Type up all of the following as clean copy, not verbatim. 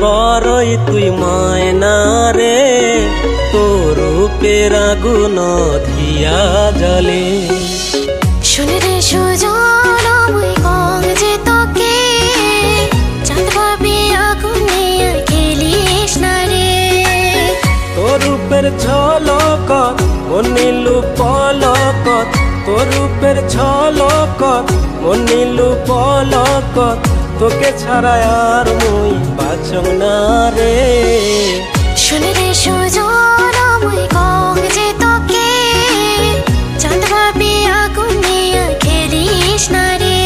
বড়ই তুই ময়না রে, তোর রূপের আগুন ধিয়া জ্বলে। শুনে রে সুজন মুই কং যে তোকে, চাঁদ ভাবি আগুনে খেলিস না রে। তোর রূপের ঝলকত মনিলু পলকত, তোর রূপের ঝলকত মনিলু পলকত, তোকে ছাড়া আর মুই বাঁচব না রে। শুনে রে সুজন মুই কং যে তোকে, চাঁদ ভাবি আগুনে খেলিস না রে।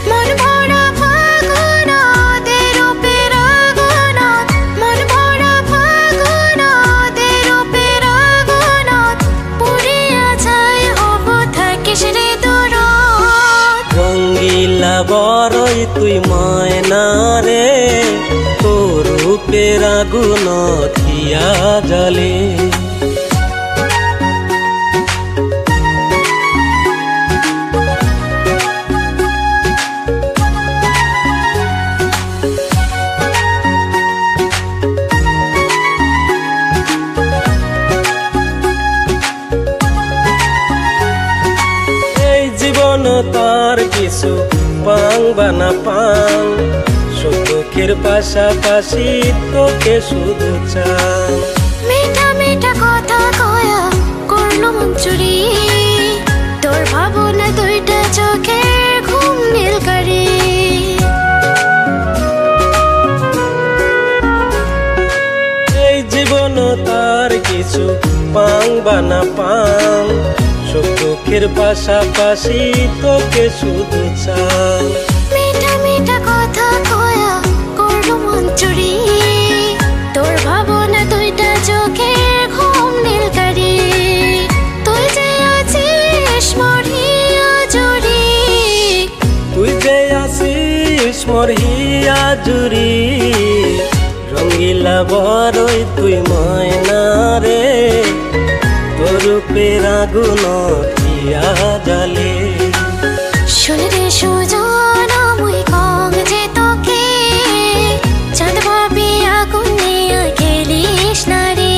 মন ভরা ফাগুনাদের রূপের আগুনত, মন ভরা ফাগুনাদের রূপের আগুনত, পুড়িয়া যায় হব থাকিস রে দূর। রঙ্গিলা বড়ই তুই ময়না রে, তোর রূপের আগুন ধিয়া জ্বলে। এই জীবন তার কিছু পাং বানা পাং, সুখ দুঃখের পাশাপাশি তোকে শুধু চাং। মিঠা মিঠা কথা কয়া করলো মন চুরি, তোর ভাবনা দুইটা চোখের ঘুম নীল করে। এই জীবন তার কিছু পাং বানা পাং, সুখ দুঃখের পাশাপাশি তোকে শুধু চাং। মিঠা মিঠা কথা কয়া করলো মন চুরি, তোর ভাবনা দুইটা চোখের ঘুম নীল করে। তুই যে আছিস মরিয়া জুড়ি, তুই যে আসিস মোর হিয়া জুড়ি। রঙ্গিলা বড়ই তুই ময়না রে, তোর রূপের আগুন ধিয়া জ্বলে। শুনে রে সুজন মুই কং যে তোকে, চাঁদ ভাবি আগুনে খেলিস না রে।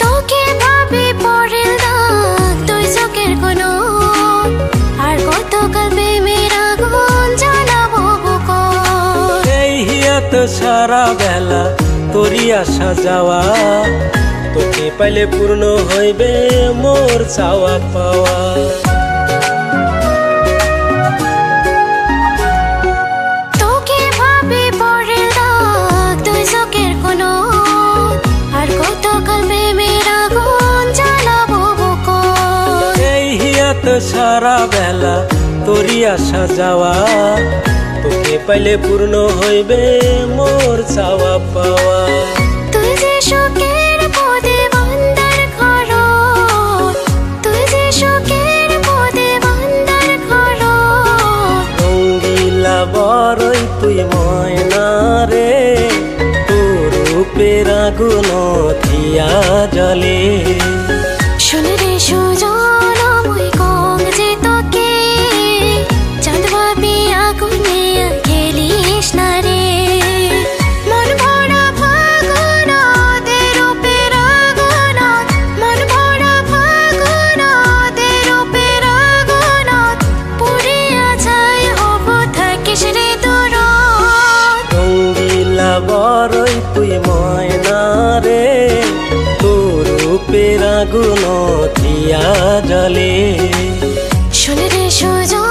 তোকে ভাবি পড়িল দাগ তুই চোখের কোণো, আর কতকাল প্রেমের আগুন জ্বালাবো বুকর। এই হিয়াত সারা বেলা তোরই আসা যাওয়া, তোকে পাইলে পূর্ণ হইবে মোর চাওয়া পাওয়া। তোকে ভাবি পড়িল দাগ তুই চোখের কোণো, আর কতকাল প্রেমের আগুন জ্বালাবো বুকর। এই হিয়াত সারা বেলা তোরই আসা যাওয়া, তোকে পাইলে পূর্ণ হইবে মোর চাওয়া পাওয়া। তুই যে শোকের পদে বান্দার ঘর, তুই যে শোকের পদে বান্দার ঘর। রঙ্গিলা বড়ই তুই ময়না রে, তোর রূপের আগুন ধিয়া জ্বলে। শুনে রে সুজন মুই কং যে তোকে, চাঁদ ভাবি আগুনে খেলিস না রে। মন ভরা ফাগুনাদের রূপের আগুনত, মন ভরা ফাগুনাদের রূপের আগুনত, পুড়িয়া যায় হব থাকিস রে দূর। রঙ্গিলা বড়ই তুই ময়না রে, তোর রূপের আগুন ধিয়া জ্বলে। শুনে রে সুজন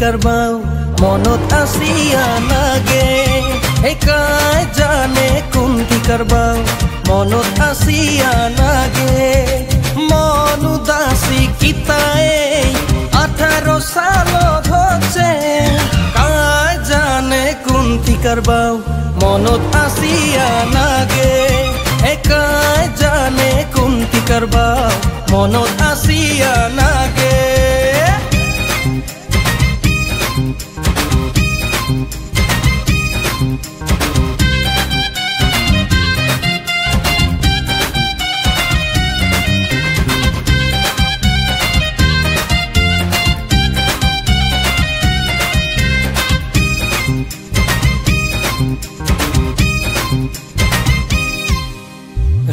करबाओ मनत आसिया नागे एकाय जाने कुंती करबाओ मनत आसिया नागे मन उदासी किताए 18 साल होचे काय जाने कुंती करबाओ मनत आसिया नागे एकाय जाने कुंती करबाओ मनत आसिया नागे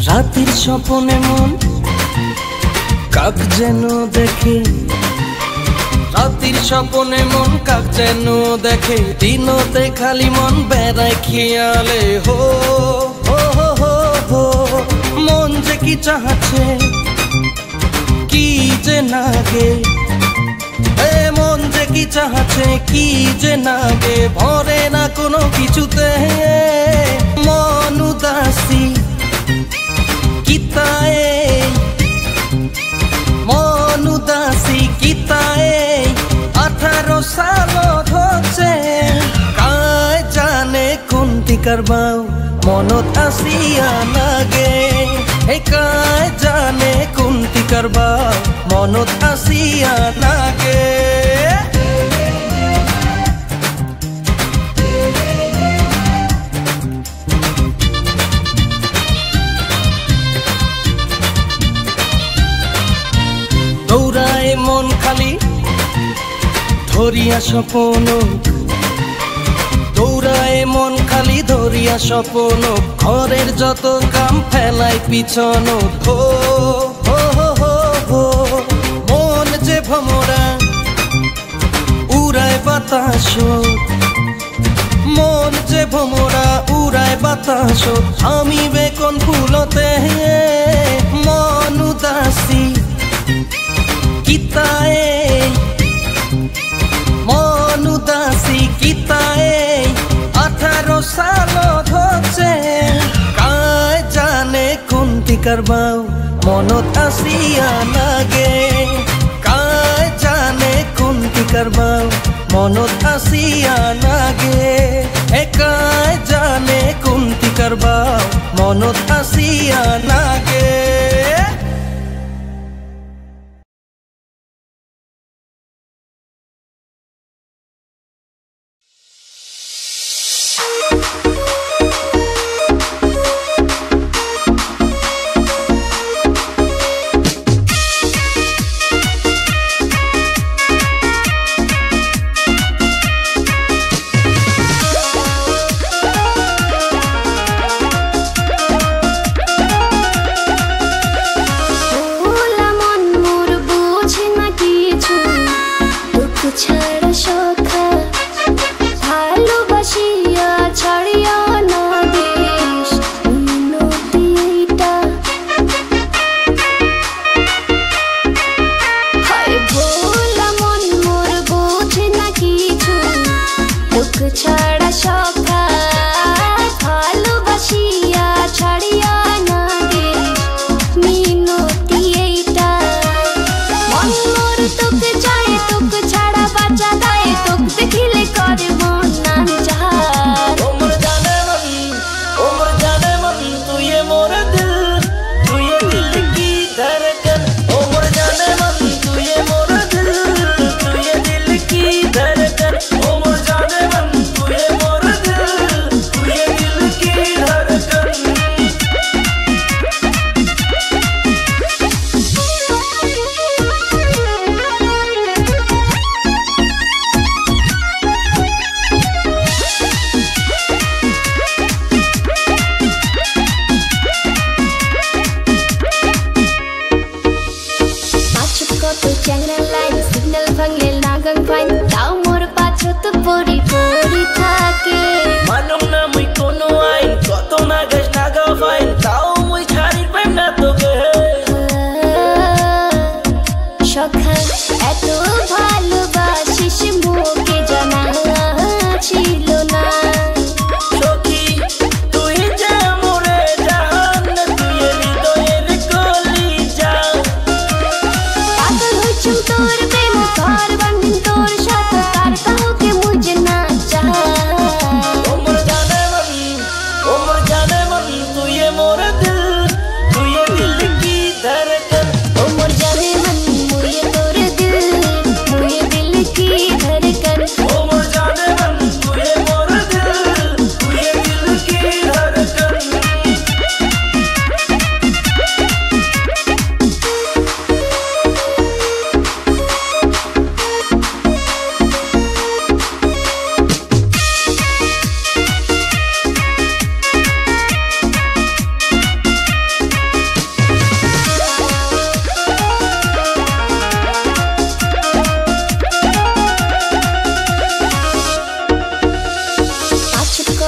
रातिर सपने मन काक जेनो देखे रातिर सपने मन काक जेनो देखे दिनोते खाली मन बेड़ाय खियाले हो हो हो हो हो मन जे की चाहछे की जे नागे ए मन जे की चाहछे की जे नागे भरे ना कोनो किछुते मन उदासी मन उदासी किताए 18 साल होचे काय जाने कुंती करबाओ मनत आसिया नागे काय जाने कुंती करबाओ मनत आसिया नागे दौड़ाए मन खाली धरिया सपन दौड़ाए मन खाली धरिया सपन घरेर जत काम फेलाई पिछन हो हो हो हो मन जे भमरा उड़ाय बातास मन जे भमरा उड़ाय बातास आमी बेकन फुलते मन उदासी किताए मन उदासी किताए 18 साल होचे काय जाने कुंती करबाओ मनत आसिया नागे काय जाने कुंती करबाओ मनत आसिया नागे काय जाने कुंती करबाओ मनत आसिया नागे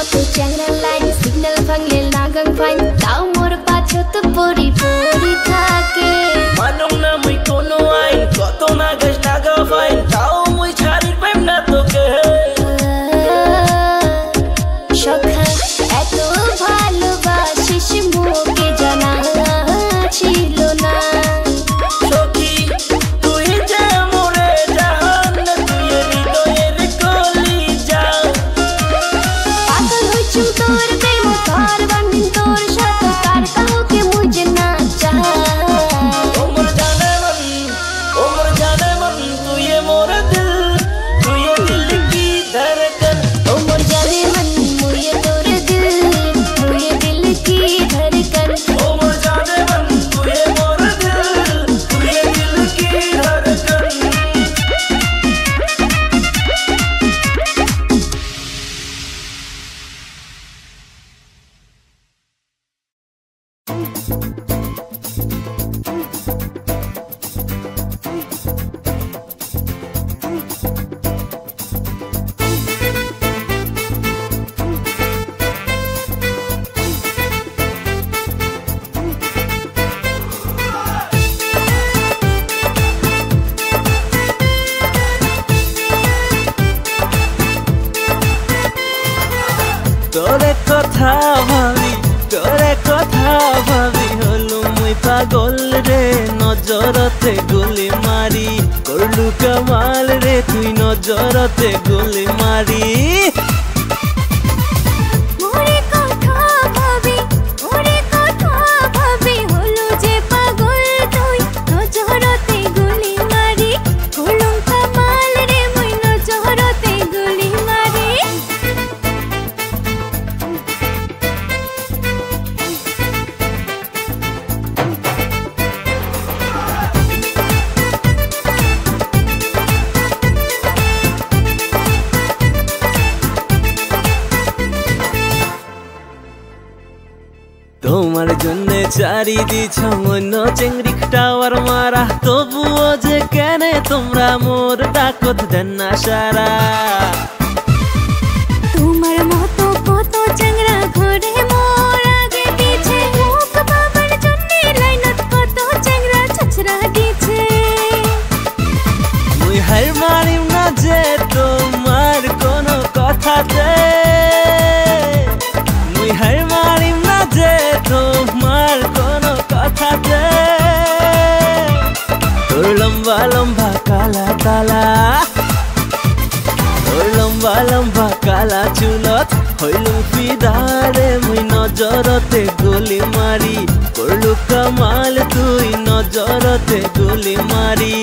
মতো চ্যাংরা লাইন সিগন্যাল ভাঙলে লাগাম ফাইন তাও মোর পাছো তো পরি পরি থাকে মানম না মুই কোনো আইন কত না গাছ লাগা ফাইন তাও মুই ছাড়ির পাইম না তোকে সখা এত ভালোবাসিস মুখে জানা ছিল না সখী তুই যে মোরে জাহান তুই হৃদয়ের কলিজা পাগল হইছু তোর প্রেম তোর বান্ধিন তোর সাথে কার কাউকে মুঝে না চাহ ও মোর জানে মন তুই মোর দিল কি ধড়কন ओ मोर जाने मन मुझे तोर दिल की धड़कन ও মোর জানে মন তুই মোর দিল কি ধড়কন তোরে কথা ভাবি হলো মুই পাগল রে নজরতে গুলি মারি করলু কামাল রে তুই নজরতে গুলি মারি मोरे কথা ভাবি হলো যে পাগল তুই নজরতে গুলি মারি করলুম কামাল রে মুই নজরতে গুলি মারি তোমার জন্য চারি দিছ মন চেংড়ি টাওয়ার মারা তবুও যে কেনে তোমরা মোর ডাকত দেন না সারা তোমার মতো কত চ্যাংরা ঘরে মোর আগে পিছে মুখ বাবার জন্য লাইনত কত চ্যাংরা ছছরা দিছে মুই হার মারিম না যে তোমার কোনো কথাতে মুই হার মারিম না যে তোমার কোনো কথাতে তোর লম্বা লম্বা কালা কালা তোর লম্বা লম্বা কালা চুলত হইলু ফিদারে মুই নজরতে গুলি মারি করলু কামাল তুই নজরতে গুলি মারি